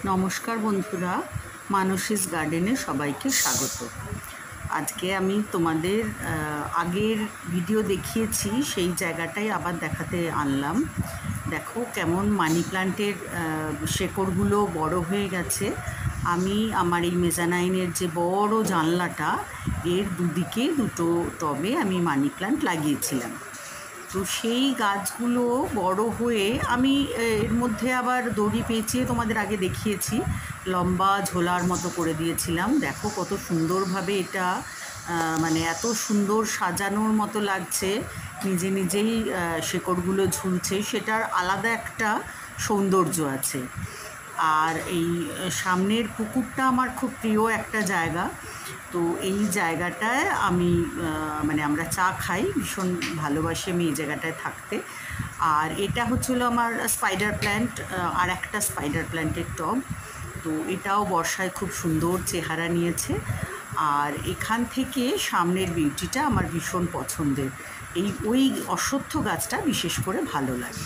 নমস্কার বন্ধুরা, মানসীস গার্ডেনে সবাইকে স্বাগত। আজকে আমি তোমাদের আগের ভিডিও দেখিয়েছি সেই জায়গাটাই আবার দেখাতে আনলাম। দেখো কেমন মানি প্লান্টের শেকড়গুলো বড় হয়ে গেছে। আমি আমার এই মেজানাইনের যে বড় জানলাটা, এর দুদিকে দুটো টবে আমি মানি প্লান্ট লাগিয়েছিলাম। তো সেই গাছগুলো বড় হয়ে আমি এর মধ্যে আবার দড়ি পেঁচিয়ে তোমাদের আগে দেখিয়েছি, লম্বা ঝোলার মতো করে দিয়েছিলাম। দেখো কত সুন্দরভাবে এটা মানে এত সুন্দর সাজানোর মতো লাগছে, নিজে নিজেই শেকড়গুলো ঝুলছে, সেটার আলাদা একটা সৌন্দর্য আছে। আর এই সামনের পুকুরটা আমার খুব প্রিয় একটা জায়গা। তো এই জায়গাটায় আমি মানে আমরা চা খাই, ভীষণ ভালোবাসি আমি এই জায়গাটায় থাকতে। আর এটা হচ্ছিলো আমার স্পাইডার প্ল্যান্ট, আর একটা স্পাইডার প্ল্যান্টের টব। তো এটাও বর্ষায় খুব সুন্দর চেহারা নিয়েছে। আর এখান থেকে সামনের বিউটিটা আমার ভীষণ পছন্দের। ওই অশ্বত্থ গাছটা বিশেষ করে ভালো লাগে।